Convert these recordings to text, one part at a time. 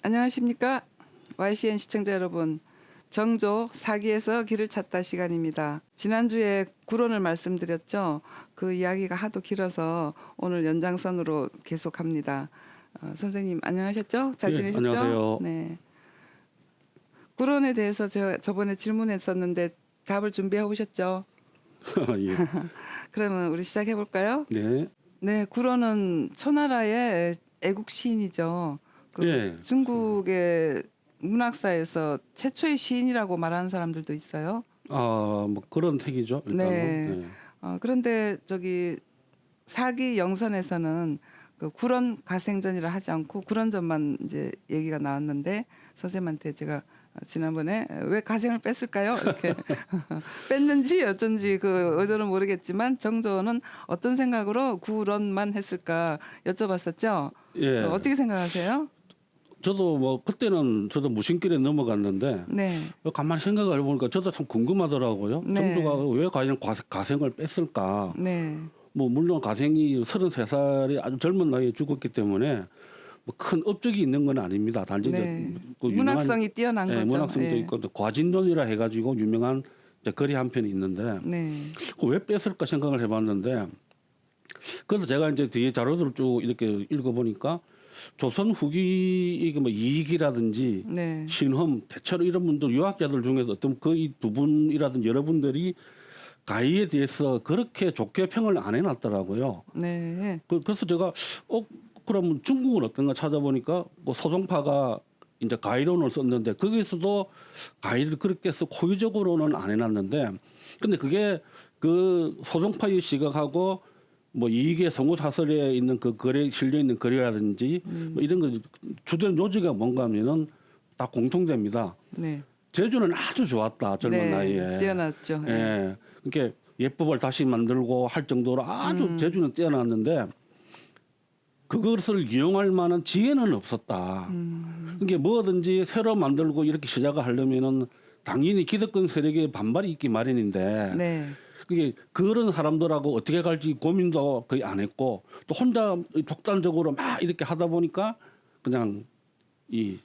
안녕하십니까? YCN 시청자 여러분. 정조 사기에서 길을 찾다 시간입니다. 지난주에 구론을 말씀드렸죠. 그 이야기가 하도 길어서 오늘 연장선으로 계속합니다. 선생님 안녕하셨죠? 잘 지내셨죠? 안녕하세요. 네. 구론에 대해서 제가 저번에 질문했었는데 답을 준비해 오셨죠? 예. 그러면 우리 시작해 볼까요? 네. 네, 구론은 초나라의 애국 시인이죠. 그 예. 중국의 문학사에서 최초의 시인이라고 말하는 사람들도 있어요. 뭐 그런 택이죠. 일단은. 네. 네. 그런데 저기 사기 영선에서는 그 구론 가생전이라 하지 않고 구론전만 이제 얘기가 나왔는데 선생님한테 제가 지난번에 왜 가생을 뺐을까요? 이렇게 뺐는지 어쩐지 그 의도는 모르겠지만 정조는 어떤 생각으로 구론만 했을까 여쭤봤었죠. 예. 어떻게 생각하세요? 저도 뭐 그때는 저도 무심결에 넘어갔는데 네. 가만히 생각을 해보니까 저도 참 궁금하더라고요. 네. 정조가 왜 과연 가생을 뺐을까? 네. 뭐 물론 가생이 33살이 아주 젊은 나이에 죽었기 때문에 뭐 큰 업적이 있는 건 아닙니다. 단지 네. 그 문학성이 뛰어난 거죠. 문학성도 예. 있고 또 과진론이라 해가지고 유명한 이제 글이 한 편이 있는데 네. 왜 뺐을까 생각을 해봤는데 그래서 제가 이제 뒤에 자료들을 쭉 이렇게 읽어보니까 조선 후기 이게 뭐 이익이라든지 네. 신험 대체로 이런 분들 유학자들 중에서 어떤 거의 두 분이라든지 여러분들이 가희에 대해서 그렇게 좋게 평을 안 해놨더라고요. 네. 그래서 제가 그러면 중국은 어떤가 찾아보니까 뭐 소종파가 이제 가희론을 썼는데 거기서도 가희를 그렇게 해서 고의적으로는 안 해놨는데 근데 그게 그 소종파의 시각하고 뭐 이익의 성우사설에 있는 그 글에 실려 있는 글이라든지 뭐 이런 거 주된 요지가 뭔가 하면은 다 공통됩니다. 네. 제주는 아주 좋았다 젊은 네. 나이에. 뛰어났죠. 예. 그러니까 예법을 다시 만들고 할 정도로 아주 제주는 뛰어났는데 그것을 이용할 만한 지혜는 없었다. 그러니까 뭐든지 새로 만들고 이렇게 시작을 하려면은 당연히 기득권 세력의 반발이 있기 마련인데 네. 그게 그런 사람들하고 어떻게 갈지 고민도 거의 안 했고 또 혼자 독단적으로 막 이렇게 하다 보니까 그냥 이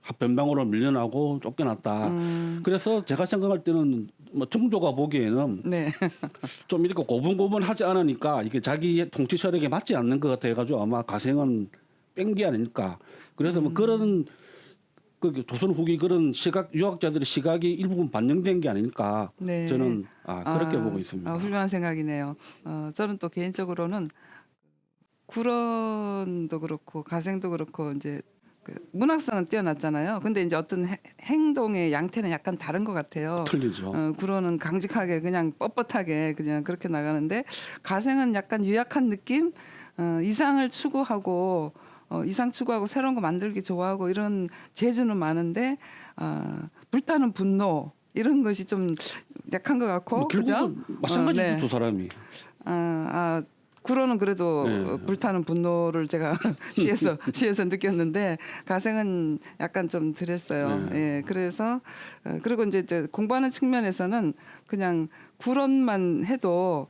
합변방으로 밀려나고 쫓겨났다. 그래서 제가 생각할 때는 뭐 정조가 보기에는 네. 좀 이렇게 고분고분하지 않으니까 이게 자기 통치 세력에 맞지 않는 것 같아가지고 아마 가생은 뺀 게 아닐까. 그래서 뭐 그런 그 조선 후기 그런 시각 유학자들의 시각이 일부분 반영된 게 아닐까. 네. 저는 그렇게 보고 있습니다. 훌륭한 생각이네요. 저는 또 개인적으로는 구론도 그렇고 가생도 그렇고 이제 그 문학성은 뛰어났잖아요. 근데 이제 어떤 행동의 양태는 약간 다른 것 같아요. 틀리죠. 구론은 강직하게 그냥 뻣뻣하게 그냥 그렇게 나가는데 가생은 약간 유약한 느낌, 이상을 추구하고 이상 추구하고 새로운 거 만들기 좋아하고 이런 재주는 많은데 불타는 분노 이런 것이 좀 약한 것 같고 뭐 그죠? 결국은 마찬가지죠. 네. 두 사람이. 구로는 그래도 네. 불타는 분노를 제가 시에서 느꼈는데 가생은 약간 좀 덜했어요. 네. 예, 그래서 그리고 이제 공부하는 측면에서는 그냥 구론만 해도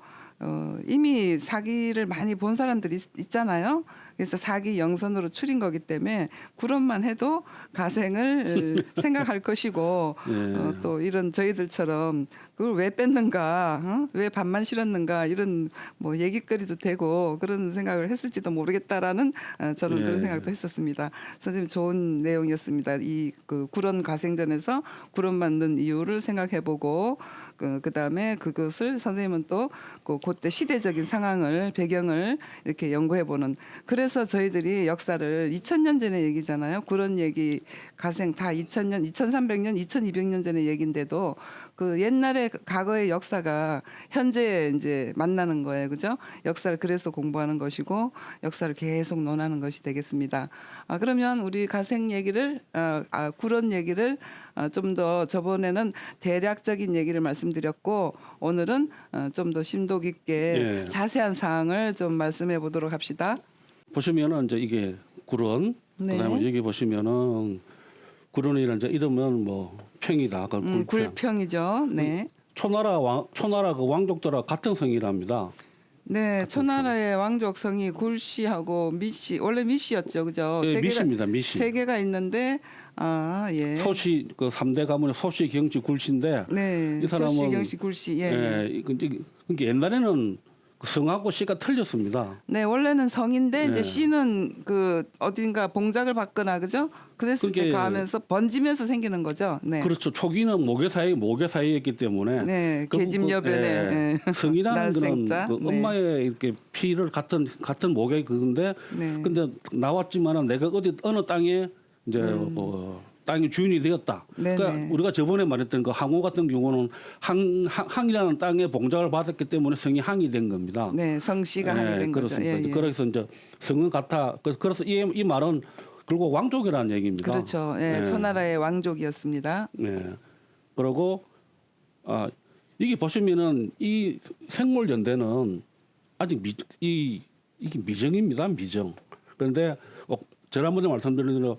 이미 사기를 많이 본 사람들이 있잖아요. 그래서 사기 영선으로 추린 거기 때문에 구론만 해도 가생을 생각할 것이고 네. 또 이런 저희들처럼 그걸 왜 뺐는가, 왜 반만 실었는가 이런 뭐 얘기거리도 되고 그런 생각을 했을지도 모르겠다라는 저는 그런 생각도 했었습니다. 선생님 좋은 내용이었습니다. 이 그 구론 가생전에서 구론 만든 이유를 생각해보고 그다음에 그것을 선생님은 또 그때 시대적인 상황을 배경을 이렇게 연구해보는 그래서 저희들이 역사를 2000년 전의 얘기잖아요. 그런 얘기 가생 다 2000년, 2300년, 2200년 전의 얘기인데도 그 옛날의 과거의 역사가 현재에 이제 만나는 거예요. 그죠? 역사를 그래서 공부하는 것이고 역사를 계속 논하는 것이 되겠습니다. 그러면 우리 가생 얘기를 구론 얘기를 좀 더 저번에는 대략적인 얘기를 말씀드렸고 오늘은 좀 더 심도 깊게 예. 자세한 사항을 좀 말씀해 보도록 합시다. 보시면은 이제 이게 구론. 네. 그다음에 여기 보시면은 구론이라는 이제 이름은 뭐 평이다. 그걸 굴평. 굴평이죠. 네. 초나라 그 왕족들하고 같은 성이랍니다. 네, 같은 초나라의 왕족 성이 굴씨하고 미씨, 원래 미씨였죠, 그죠? 예, 세 개가- 미씨입니다. 미씨. 세 개가 있는데, 아, 예. 소씨 그 3대 가문의 소씨, 경씨, 굴씨인데 네, 이 사람은 소씨, 경씨, 굴씨, 예. 예. 그러니까 옛날에는 그 성하고 씨가 틀렸습니다. 네, 원래는 성인데 네. 이제 씨는 그 어딘가 봉작을 받거나 그죠? 그랬을 때 그게- 가면서 번지면서 생기는 거죠. 네. 그렇죠. 초기는 모계 사이였기 때문에 네, 그 계집여변에 예. 성이라는 거는 날생자. 그 네. 엄마의 이렇게 피를 같은 모계 그건데 네. 근데 나왔지만은 내가 어느 땅에 이제 땅의 주인이 되었다. 네네. 그러니까 우리가 저번에 말했던 그 항우 같은 경우는 항이라는 땅에 봉작을 받았기 때문에 성이 항이 된 겁니다. 네, 성씨가 하게 된 거죠. 그렇습니다. 예, 예. 그래서 이제 성은 같아. 그래서 이 말은 결국 왕족이라는 얘기입니다. 그렇죠. 예, 예. 초나라의 왕족이었습니다. 네. 그리고 이게 보시면은 이 생물 연대는 아직 이게 미정입니다. 미정. 그런데 지난번에 말씀드린 대로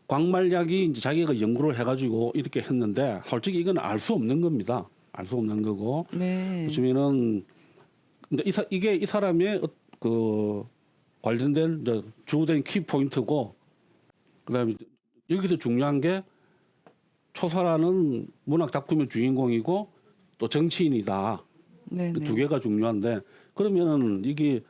광말약이 이제 자기가 연구를 해가지고 이렇게 했는데 솔직히 이건 알 수 없는 겁니다. 알 수 없는 거고 네. 보시면은 근데 이게 이 사람의 그 관련된 이제 주된 키 포인트고 그다음에 여기서 중요한 게 초사라는 문학 작품의 주인공이고 또 정치인이다. 네, 그 네. 두 개가 중요한데 그러면은 이게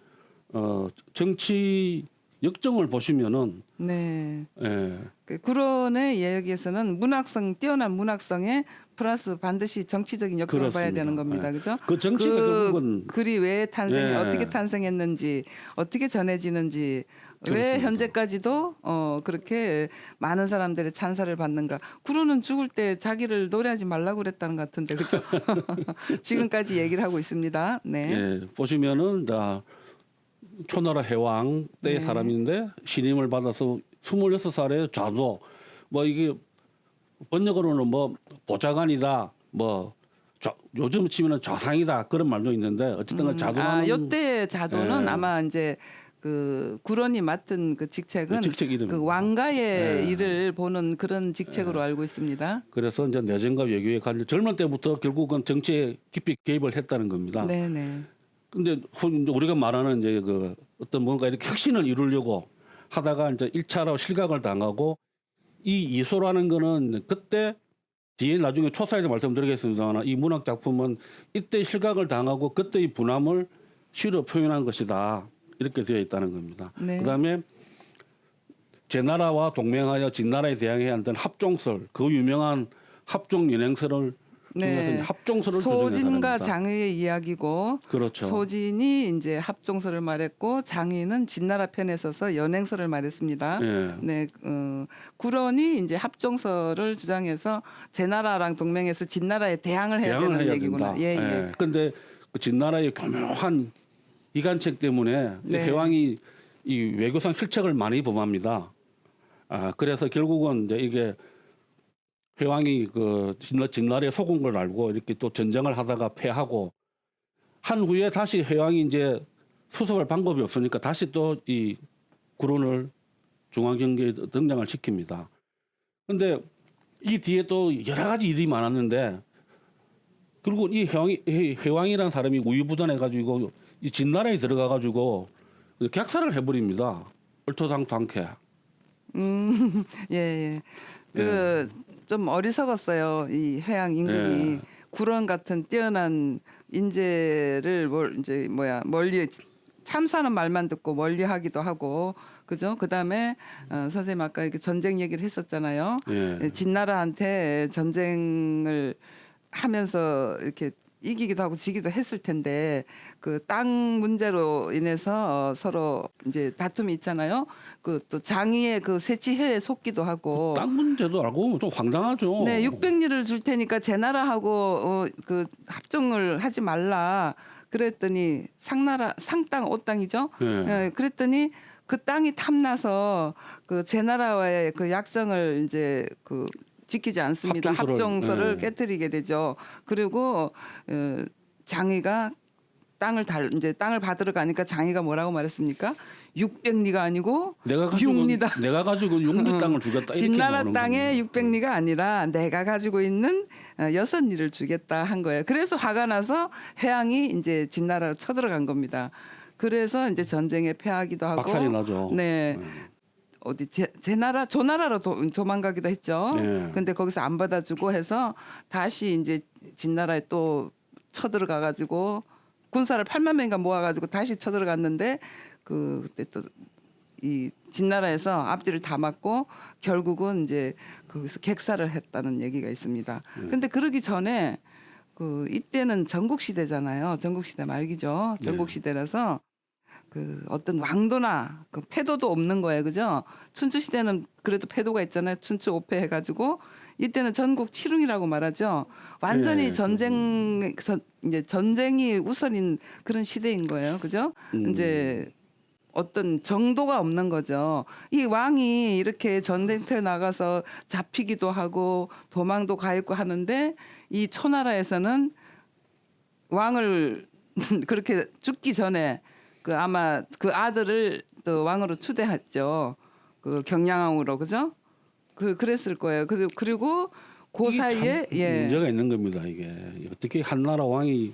정치 역정을 보시면은 네. 예, 그 구론의 이야기에서는 문학성 뛰어난 문학성에 플러스 반드시 정치적인 역사를 봐야 그렇습니다. 되는 겁니다. 예. 그죠? 그 정치가 결국은 글이 왜 탄생해 예. 어떻게 탄생했는지 어떻게 전해지는지 왜 그렇습니다. 현재까지도 그렇게 많은 사람들의 찬사를 받는가. 구론은 죽을 때 자기를 노래하지 말라고 그랬다는 것 같은데 그죠? 지금까지 얘기를 하고 있습니다. 네. 예, 보시면은 초나라 해왕 때의 네. 사람인데 신임을 받아서 26살에 좌도 뭐 이게 번역으로는 뭐 보좌관이다 뭐 요즘 치면은 좌상이다 그런 말도 있는데 어쨌든 자도는 요때 자도는 예. 아마 이제 그 구론이 맡은 그 직책은 직책 이름입니다. 그 왕가의 예. 일을 보는 그런 직책으로 알고 있습니다. 그래서 이제 내정과 외교에 관련 젊은 때부터 결국은 정치에 깊이 개입을 했다는 겁니다. 네네. 근데 이제 우리가 말하는 이제 그 어떤 뭔가 이렇게 혁신을 이루려고 하다가 이제 1차로 실각을 당하고 이 이소라는 거는 그때 뒤에 나중에 초사에도 말씀드리겠습니다만 이 문학 작품은 이때 실각을 당하고 그때의 분함을 시로 표현한 것이다. 이렇게 되어 있다는 겁니다. 네. 그다음에 제나라와 동맹하여 진나라에 대항해야 한다는 합종설, 그 유명한 합종 연행설을 중에서 이제 합종설을 소진과 조정해서 장의의 이야기고 그렇죠. 소진이 이제 합종설을 말했고 장의는 진나라 편에 서서 연행설을 말했습니다. 예. 네, 구론이 이제 합종설을 주장해서 제나라랑 동맹해서 진나라에 대항을 해야 대항을 되는 해야 얘기구나. 된다. 예, 예. 근데 그 진나라의 교묘한 이간책 때문에 네. 해왕이 이 외교상 실책을 많이 범합니다. 그래서 결국은 이제 이게 회왕이 그 진나라에 속은 걸 알고 이렇게 또 전쟁을 하다가 패하고 한 후에 다시 회왕이 이제 수습할 방법이 없으니까 다시 또 이 구론을 중앙경계에 등장을 시킵니다. 근데 이 뒤에 또 여러 가지 일이 많았는데 결국 이 회왕이라는 사람이 우유부단해가지고 이 진나라에 들어가가지고 객사를 해버립니다. 얼토당토 않게. 예, 예. 좀 어리석었어요. 이 해양 임금이 예. 구론 같은 뛰어난 인재를 멀리 참사는 말만 듣고 멀리하기도 하고 그죠? 그다음에 선생님 아까 이렇게 전쟁 얘기를 했었잖아요. 예. 진나라한테 전쟁을 하면서 이렇게 이기기도 하고 지기도 했을 텐데 그 땅 문제로 인해서 서로 이제 다툼이 있잖아요. 그 또 장의의 그 세치해에 속기도 하고. 땅 문제도 알고 좀 황당하죠. 네, 600리를 줄 테니까 제 나라하고 그 합종을 하지 말라. 그랬더니 상땅 5땅이죠. 네. 예, 그랬더니 그 땅이 탐나서 그 제 나라와의 그 약정을 이제 그 지키지 않습니다. 합종서를 네. 깨뜨리게 되죠. 그리고 장의가 땅을 받으러 가니까 장의가 뭐라고 말했습니까? 600리가 아니고 내가 가지고 6리다. 내가 가지고 6리 땅을 주겠다. 이렇게 진나라 나오는 땅에 겁니다. 600리가 아니라 내가 가지고 있는 6리를 주겠다 한 거예요. 그래서 화가 나서 회왕이 이제 진나라로 쳐들어간 겁니다. 그래서 이제 전쟁에 패하기도 하고 박살이 나죠. 네. 어디 제 나라 조나라로 도망가기도 했죠. 네. 근데 거기서 안 받아주고 해서 다시 이제 진나라에 또 쳐들어가 가지고 군사를 8만 명인가 모아가지고 다시 쳐들어갔는데 그때 또 이 진나라에서 앞뒤를 다 맞고 결국은 이제 거기서 객사를 했다는 얘기가 있습니다. 근데 그러기 전에 이때는 전국 시대잖아요. 전국 시대 말기죠. 전국 시대라서 어떤 왕도나 패도도 없는 거예요, 그죠? 춘추 시대는 그래도 패도가 있잖아요. 춘추 5패 해가지고 이때는 전국 칠웅이라고 말하죠. 완전히 이제 전쟁이 우선인 그런 시대인 거예요, 그죠? 이제 어떤 정도가 없는 거죠. 이 왕이 이렇게 전쟁터에 나가서 잡히기도 하고 도망도 가 있고 하는데 이 초나라에서는 왕을 그렇게 죽기 전에 아마 그 아들을 또 왕으로 추대했죠. 경량왕으로 그죠? 그랬을 거예요. 그리고 그 사이에 문제가 있는 겁니다. 이게 어떻게 한나라 왕이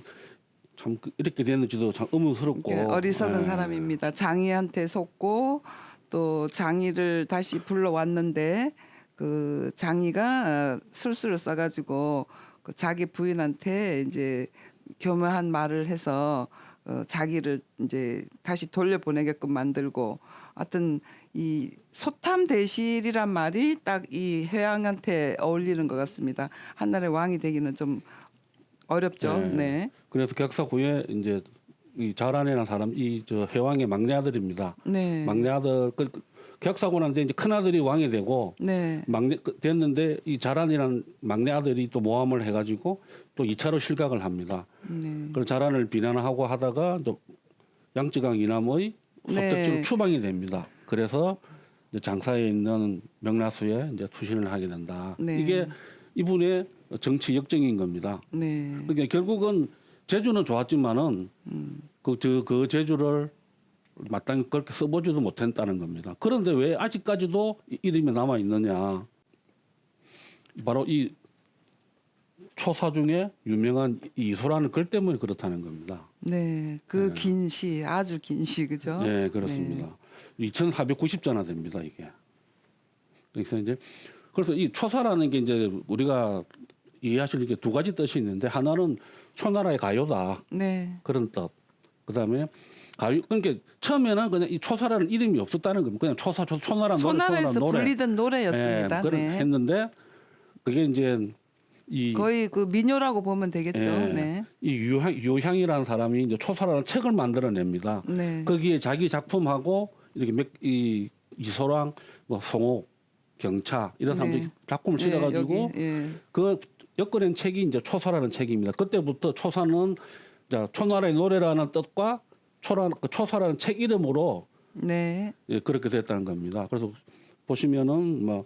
참 이렇게 됐는지도 참 의문스럽고 어리석은 사람입니다. 장이한테 속고 또 장이를 다시 불러왔는데 그 장이가 술수를 써가지고 자기 부인한테 이제 교묘한 말을 해서 자기를 이제 다시 돌려보내게끔 만들고 하여튼 이 소탐대실이란 말이 딱 이 회왕한테 어울리는 것 같습니다. 한나라의 왕이 되기는 좀 어렵죠. 네. 그래서 격사 후에 이제 이 자란이라는 사람 저 회왕의 막내 아들입니다. 네. 막내 아들 격사고 난데 이제 큰 아들이 왕이 되고 네. 막내 됐는데 이 자란이라는 막내 아들이 또 모함을 해가지고 또 2차로 실각을 합니다. 네. 그래서 자란을 비난하고 하다가 또 양쯔강 이남의 소택지로 네. 추방이 됩니다. 그래서 이제 장사에 있는 명나수에 이제 투신을 하게 된다. 네. 이게 이분의 정치 역정인 겁니다. 네. 그러니까 결국은 제주는 좋았지만은 그 제주를 마땅히 그렇게 써보지도 못했다는 겁니다. 그런데 왜 아직까지도 이름이 남아 있느냐? 바로 이 초사 중에 유명한 이소라는 글 때문에 그렇다는 겁니다. 네. 긴 시, 아주 긴 시, 그죠? 네, 그렇습니다. 2,490자나 됩니다, 이게. 그래서 이 초사라는 게 이제 우리가 이해하실 게 두 가지 뜻이 있는데 하나는 초나라의 가요다. 네. 그런 뜻. 그다음에 가요. 그러니까 처음에는 그냥 이 초사라는 이름이 없었다는 겁니다. 그냥 초나라 노래, 초나라에서 노래. 불리던 노래였습니다. 그런 네. 했는데 그게 이제 거의 민요라고 보면 되겠죠. 네. 이 유향이라는 사람이 이제 초사라는 책을 만들어냅니다. 네. 거기에 자기 작품하고 이렇게 이소랑 뭐 송옥, 경차 이런 사람들이 네. 작품을 실어가지고 그 엮어낸 책이 이제 초사라는 책입니다. 그때부터 초사는 초나라의 노래라는 뜻과 초사라는 책 이름으로 네. 그렇게 됐다는 겁니다. 그래서 보시면은 뭐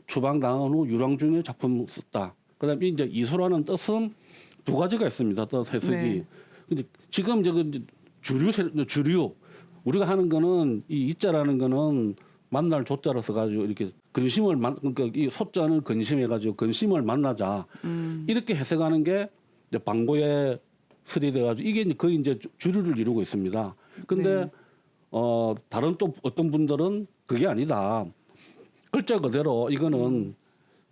추방 당한 후 유랑 중에 작품 썼다. 그다음에 이제 이소라는 뜻은 두 가지가 있습니다. 뜻 해석이. 네. 근데 지금 이제 주류 우리가 하는 거는 이 이자라는 거는 만날 조자로 써가지고 이렇게 근심을 그러니까 이 소자는 근심해가지고 근심을 만나자 이렇게 해석하는 게 이제 방고의 설이 돼가지고 이게 거의 이제 주류를 이루고 있습니다. 근데 네. 다른 또 어떤 분들은 그게 아니다. 글자 그대로 이거는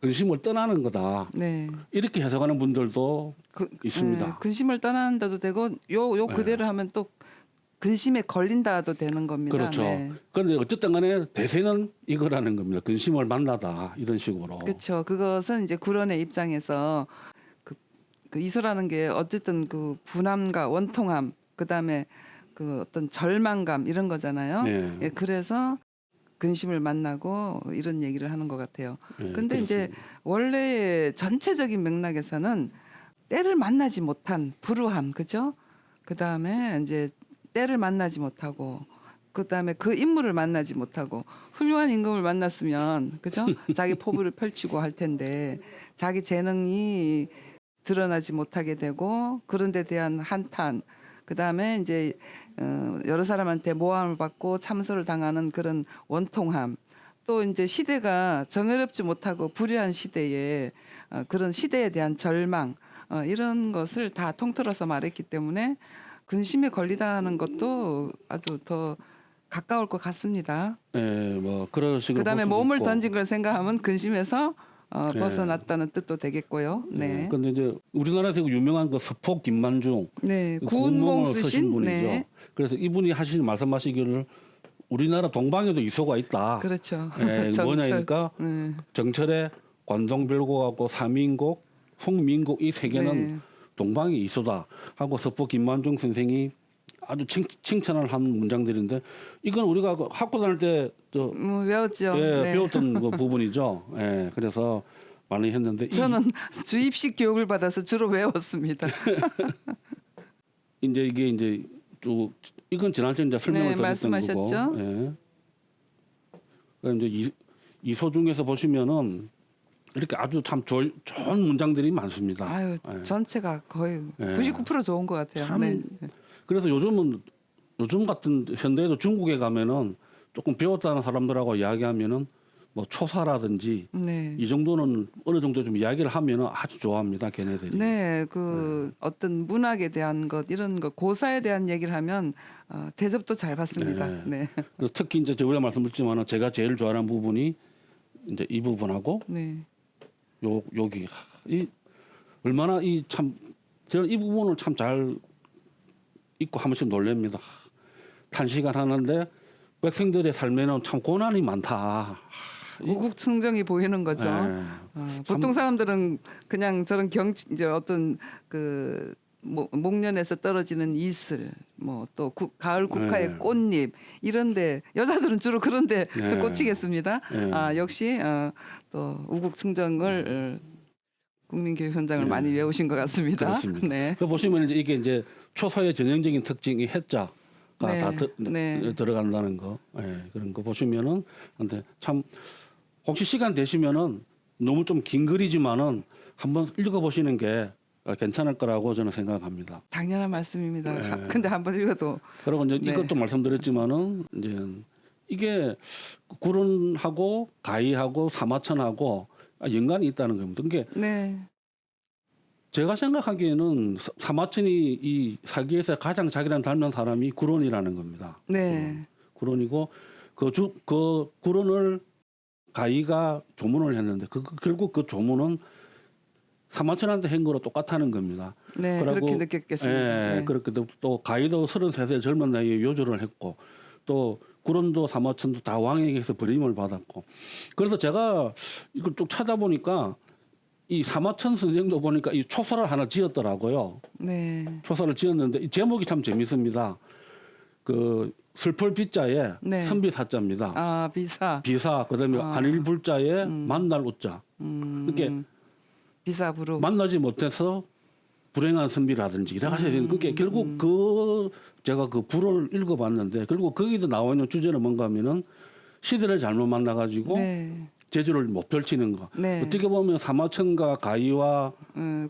근심을 떠나는 거다. 네. 이렇게 해석하는 분들도 있습니다. 근심을 떠난다도 되고 요 그대로 하면 또 근심에 걸린다도 되는 겁니다. 그렇죠. 네. 그런데 어쨌든 간에 대세는 이거라는 겁니다. 근심을 만나다 이런 식으로. 그렇죠. 그것은 이제 구론의 입장에서 그 이소라는 게 어쨌든 그 분함과 원통함, 그다음에 그 어떤 절망감 이런 거잖아요. 네. 예, 그래서 근심을 만나고 이런 얘기를 하는 것 같아요. 네, 근데 이제 그렇습니다. 원래 전체적인 맥락에서는 때를 만나지 못한 불우함, 그죠? 그다음에 이제 때를 만나지 못하고 그다음에 그 인물을 만나지 못하고 훌륭한 임금을 만났으면 그죠? 자기 포부를 펼치고 할 텐데 자기 재능이 드러나지 못하게 되고 그런 데 대한 한탄 그다음에 이제 여러 사람한테 모함을 받고 참소를 당하는 그런 원통함. 또 이제 시대가 정의롭지 못하고 불의한 시대에 그런 시대에 대한 절망 이런 것을 다 통틀어서 말했기 때문에 근심에 걸리다는 것도 아주 더 가까울 것 같습니다. 예, 뭐 그런 식으로. 그다음에 볼 수도 몸을 있고. 던진 걸 생각하면 근심에서 네. 벗어났다는 뜻도 되겠고요. 네. 근데 이제 우리나라에서 유명한 그 서폭 김만중 네. 그 구운몽 쓰신 쓰신 분이죠. 네. 그래서 이분이 말씀하시기를 우리나라 동방에도 이소가 있다. 그렇죠. 예, 정철. 뭐냐니까 네. 정철의 관동별곡하고 사민곡, 송민곡 이 세 개는 네. 동방의 이소다 하고 서폭 김만중 선생이 아주 칭찬을 한 문장들인데 이건 우리가 그 학교 다닐 때 외웠죠. 예, 네. 배웠던 그 부분이죠. 예, 그래서 많이 했는데 저는 주입식 교육을 받아서 주로 외웠습니다. 이제 이게 이제 쭉 이건 지난주에 이제 설명을 네, 드렸던 말씀하셨죠. 거고. 예. 그럼 이제 이소 중에서 보시면은 이렇게 아주 참 좋은 문장들이 많습니다. 아유, 예. 전체가 거의 예. 99% 좋은 것 같아요. 참 네. 그래서 요즘 같은 현대에도 중국에 가면은 조금 배웠다는 사람들하고 이야기하면은 뭐 초사라든지 네. 이 정도는 어느 정도 좀 이야기를 하면은 아주 좋아합니다, 걔네들이. 네, 그 어떤 문학에 대한 것 이런 거 고사에 대한 얘기를 하면 대접도 잘 받습니다. 네. 네, 그래서 특히 이제 저번에 말씀드렸지만은 제가 제일 좋아하는 부분이 이제 이 부분하고 네, 여기 이 얼마나 이 참 저는 이 부분을 참 잘 읽고 한 번씩 놀랍니다. 단시간 하는데 백성들의 삶에는 참 고난이 많다. 우국충정이 보이는 거죠. 예. 보통 사람들은 그냥 저런 이제 어떤 그 목련에서 떨어지는 이슬, 뭐 또 가을 국화의 네. 꽃잎 이런데 여자들은 주로 그런데 네. 꽂히겠습니다. 네. 역시 또 우국충정을 국민교육 현장을 네. 많이 외우신 것 같습니다. 그렇습니다. 네. 그 보시면 이게 이제 초사의 전형적인 특징이 해자가 네. 다 네. 들어간다는 거. 예, 그런 거 보시면은 근데 참 혹시 시간 되시면은 너무 좀 긴 글이지만은 한번 읽어보시는 게 괜찮을 거라고 저는 생각합니다. 당연한 말씀입니다. 네. 근데 한번 읽어도 그리고 이제 네. 이것도 말씀드렸지만은 이제 이게 구론하고 가희하고 사마천하고 연관이 있다는 겁니다. 그게 네. 제가 생각하기에는 사마천이 이 사기에서 가장 자기랑 닮은 사람이 구론이라는 겁니다. 네. 구론이고 그 구론을 가희가 조문을 했는데 결국 그 조문은 사마천한테 한 거로 똑같다는 겁니다. 네. 그리고, 그렇게 느꼈겠습니다. 예, 네. 그렇게 또 가희도 33세 젊은 나이에 요절을 했고 또 구론도 사마천도 다 왕에게서 버림을 받았고 그래서 제가 이걸 쭉 찾아보니까 이 사마천 선생도 보니까 이 초사를 하나 지었더라고요. 네. 초사를 지었는데 이 제목이 참 재밌습니다. 그 슬플 비자에 네. 선비 사자입니다. 비사. 비사 그다음에 안일 불자에 만날 우자. 그게 비사부로. 만나지 못해서 불행한 선비라든지 이래 가지고 그게 결국 제가 그 불을 읽어봤는데 결국 거기도 나와 있는 주제는 뭔가 하면은 시대를 잘못 만나 가지고 네. 제주를 못 펼치는 거. 네. 어떻게 보면 사마천과 가희와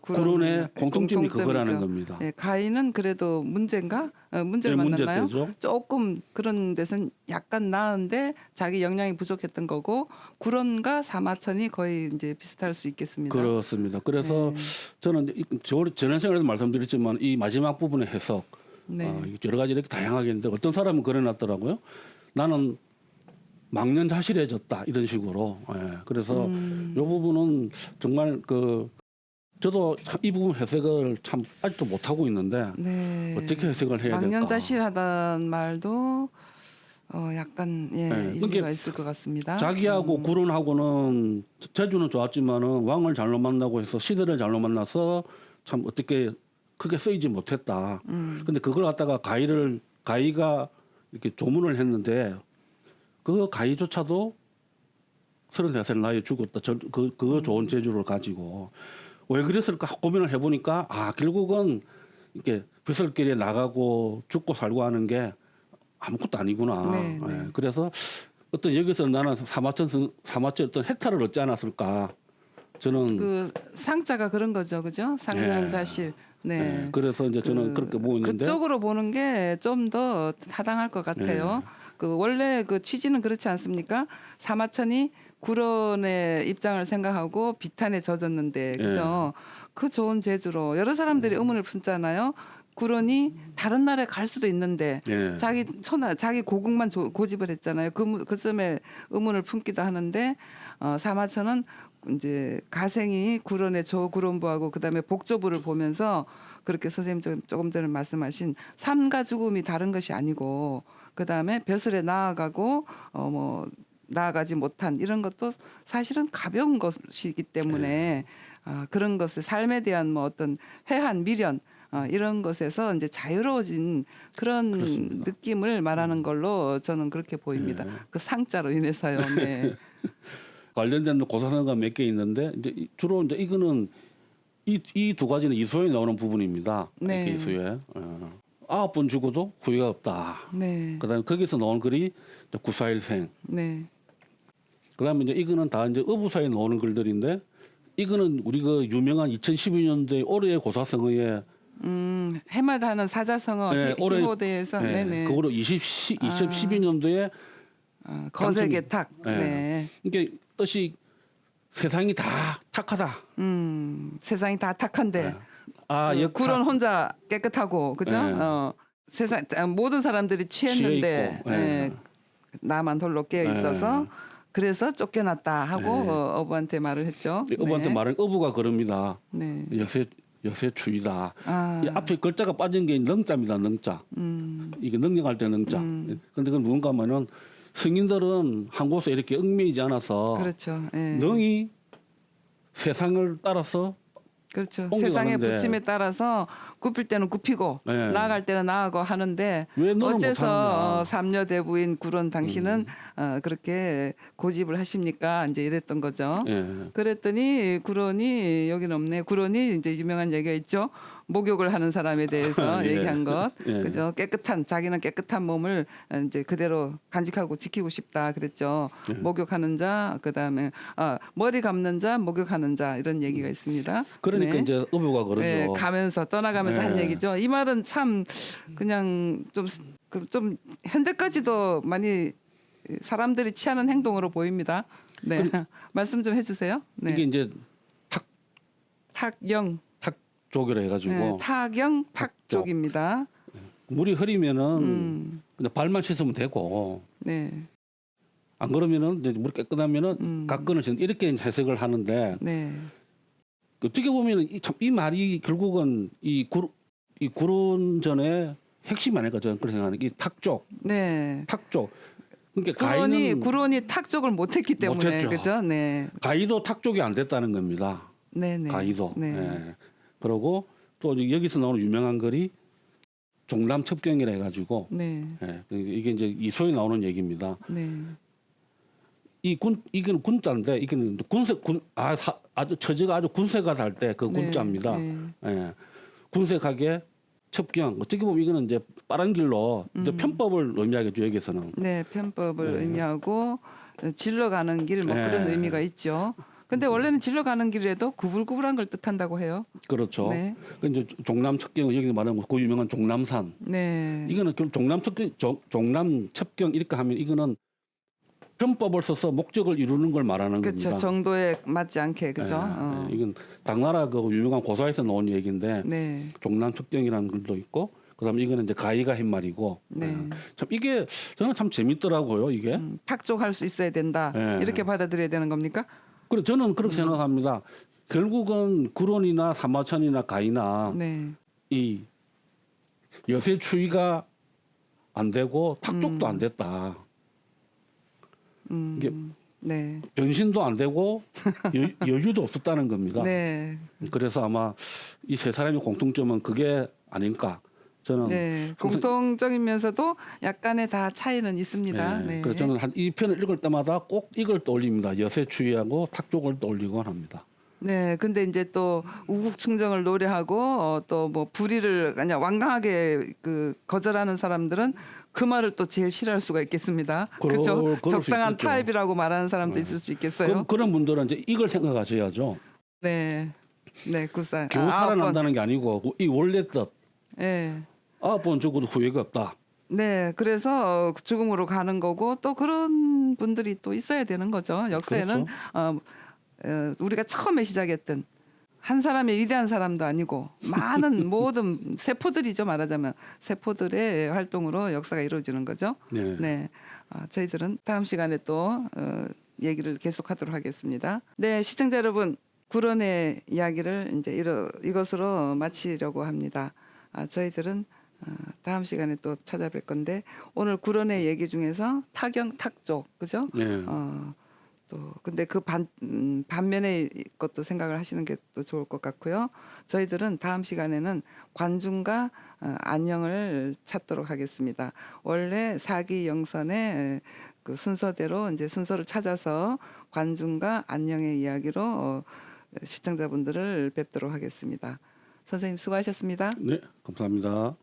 구론의 공통점이 그거라는 겁니다. 네, 가희는 그래도 문제인가? 문제를 네, 만났나요? 문제죠. 조금 그런 데서는 약간 나은데 자기 역량이 부족했던 거고 구론과 사마천이 거의 이제 비슷할 수 있겠습니다. 그렇습니다. 그래서 저는 전에 시간에도 말씀드렸지만 이 마지막 부분의 해석 네. 여러 가지 이렇게 다양하게 있는데 어떤 사람은 그래놨더라고요. 나는 망년자실해졌다 이런 식으로. 예. 그래서 이 부분은 정말 저도 이 부분 해석을 참 아직도 못 하고 있는데 네. 어떻게 해석을 해야 될까? 망년자실하다는 말도 약간 네. 일리가 있을 것 같습니다. 자기하고 구론하고는 제주는 좋았지만은 왕을 잘못 만나고 해서 시대를 잘못 만나서 참 어떻게 크게 쓰이지 못했다. 근데 그걸 갖다가 가희가 이렇게 조문을 했는데 그 가희조차도 33살 나이에 죽었다. 그 좋은 재주를 가지고 왜 그랬을까 고민을 해보니까 결국은 이렇게 벼슬길에 나가고 죽고 살고 하는 게 아무것도 아니구나. 네, 네. 예, 그래서 어떤 여기서 나는 사마천 어떤 혜택을 얻지 않았을까. 저는 그 상자가 그런 거죠, 그죠? 상년자실 네. 예, 그래서 이제 저는 그렇게 보고 있는데 그쪽으로 보는 게 좀 더 타당할 것 같아요. 그 원래 그 취지는 그렇지 않습니까? 사마천이 구론의 입장을 생각하고 비탄에 젖었는데 그죠? 그 좋은 제주로 여러 사람들이 의문을 품잖아요. 구론이 다른 나라에 갈 수도 있는데 예. 자기 고국만 고집을 했잖아요. 그 점에 의문을 품기도 하는데 사마천은 이제 가생이 구론의 조구론부하고 그다음에 복조부를 보면서 그렇게 선생님 조금 전에 말씀하신 삶과 죽음이 다른 것이 아니고 그다음에 벼슬에 나아가고 뭐 나아가지 못한 이런 것도 사실은 가벼운 것이기 때문에 그런 것을 삶에 대한 뭐 어떤 회한 미련 이런 것에서 이제 자유로워진 그런 그렇습니다. 느낌을 말하는 걸로 저는 그렇게 보입니다. 그 상자로 인해서요. 네. 관련된 고사성어가 몇 개 있는데 이제 주로 이제 이거는 이 두 가지는 이소에 나오는 부분입니다. 네. 이소에 9번 죽어도 후회가 없다. 네. 그다음에 거기서 나온 글이 이제 구사일생. 네. 그다음에 이제 이거는 다 이제 어부사에 나오는 글들인데 이거는 우리가 유명한 2012년도에 올해의 고사성어에 해마다 하는 사자성어 네, 올해 희호대에서 네네. 그거로 2012년도에 거세개탁. 네. 네. 이게 뜻이 세상이 다 탁하다. 세상이 다 탁한데 구론 혼자 깨끗하고 그죠? 네. 세상 모든 사람들이 취했는데 취해 있고, 나만 홀로 깨어 있어서 그래서 쫓겨났다 하고 어부한테 말을 했죠. 어부한테 네. 말은 어부가 그럽니다. 네. 여세 추위다. 아. 이 앞에 글자가 빠진 게 능자입니다. 능자. 이게 능력할 때 능자. 근데 그건 누군가 하면은 성인들은 한 곳에 이렇게 얽매이지 않아서 그렇죠. 예. 능이 세상을 따라서 그렇죠. 옮겨가는데. 세상의 부침에 따라서 굽힐 때는 굽히고 네. 나아갈 때는 나아가고 하는데 왜 너는 어째서 못하느냐. 삼녀대부인 구론 당신은 그렇게 고집을 하십니까? 이제 이랬던 거죠. 예. 그랬더니 구론이 여기는 없네. 구론이 이제 유명한 얘기가 있죠. 목욕을 하는 사람에 대해서 예. 얘기한 것, 예. 그죠? 자기는 깨끗한 몸을 이제 그대로 간직하고 지키고 싶다 그랬죠. 예. 목욕하는 자, 그다음에 머리 감는 자, 목욕하는 자 이런 얘기가 있습니다. 그러니까 네. 이제 어부가 그러죠. 네, 떠나가면서 한 네. 얘기죠. 이 말은 참 그냥 좀 현대까지도 많이 사람들이 취하는 행동으로 보입니다. 네, 말씀 좀 해주세요. 네, 이게 이제 탁영, 탁족이라 해가지고 네, 탁영, 탁족입니다. 물이 흐리면은 그냥 발만 씻으면 되고 네, 안 그러면은 이제 물 깨끗하면은 가끔은 이렇게 해석을 하는데 네, 어떻게 보면은 이 말이 결국은 이 구론전의 핵심 아닐까 저는 그렇게 생각하는 게 이 탁족, 네. 탁족. 그러니까 구론이 탁족을 못했기 때문에 못했죠. 그죠? 네, 가이도 탁족이 안 됐다는 겁니다. 네, 네. 가이도. 네. 예. 그리고 또 여기서 나오는 유명한 글이 종남첩경이라 해가지고 네, 이게 이제 이소에 나오는 얘기입니다. 네, 이건 군자인데 이거는 아주 처지가 아주 군색가 살 때 그 군자입니다. 네. 예. 군색하게 첩경 어떻게 보면 이거는 이제 빠른 길로 이제 편법을 의미하겠죠 여기서는. 네, 편법을 의미하고 질러 가는 길 뭐 그런 의미가 있죠. 근데 원래는 질러 가는 길에도 구불구불한 걸 뜻한다고 해요. 그렇죠. 네. 그 이제 종남첩경 여기 말하는 그 유명한 종남산. 네. 이거는 종남첩경 이렇게 하면 이거는 편법을 써서 목적을 이루는 걸 말하는 그렇죠. 겁니다. 정도에 맞지 않게 그죠. 이건 당나라 그 유명한 고사에서 나온 얘기인데 네. 종남첩경이라는 글도 있고 그다음에 이거는 이제 가이가 한 말이고 네. 참 이게 저는 참 재밌더라고요 이게. 탁족할 수 있어야 된다. 네. 이렇게 받아들여야 되는 겁니까? 그래 저는 그렇게 생각합니다. 결국은 구론이나 사마천이나 가이나 네. 이 여세 추위가 안 되고 탁족도 안 됐다. 이게 네. 변신도 안 되고 여유도 없었다는 겁니다. 네. 그래서 아마 이 세 사람의 공통점은 그게 아닐까. 저는 네. 공통적이면서도 약간의 다 차이는 있습니다. 네. 그래서 저는 이 편을 읽을 때마다 꼭 이걸 떠올립니다. 여세추위하고 탁족을 떠올리곤 합니다. 네, 근데 이제 또 우국 충정을 노래하고 또 뭐 불의를 그냥 완강하게 거절하는 사람들은 그 말을 또 제일 싫어할 수가 있겠습니다. 그렇죠? 적당한 타입이라고 말하는 사람도 있을 수 있겠어요. 그런 분들은 이제 이걸 생각하셔야죠. 네, 네, 굿사인. 겨우 아홉 번. 살아난다는 게 아니고 이 원래 뜻 예. 9번 죽어도 후회가 없다. 네, 그래서 죽음으로 가는 거고 또 그런 분들이 또 있어야 되는 거죠. 역사에는 우리가 처음에 시작했던 한 사람의 위대한 사람도 아니고 많은 모든 세포들이죠, 말하자면 세포들의 활동으로 역사가 이루어지는 거죠. 네. 네, 저희들은 다음 시간에 또 얘기를 계속하도록 하겠습니다. 네, 시청자 여러분, 구론의 이야기를 이제 이것으로 마치려고 합니다. 저희들은 다음 시간에 또 찾아뵐 건데 오늘 구론의 얘기 중에서 타경 탁조, 그죠? 네. 또 근데 그 반면의 것도 생각을 하시는 게 또 좋을 것 같고요. 저희들은 다음 시간에는 관중과 안녕을 찾도록 하겠습니다. 원래 사기영선의 그 순서대로 이제 순서를 찾아서 관중과 안녕의 이야기로 시청자분들을 뵙도록 하겠습니다. 선생님 수고하셨습니다. 네, 감사합니다.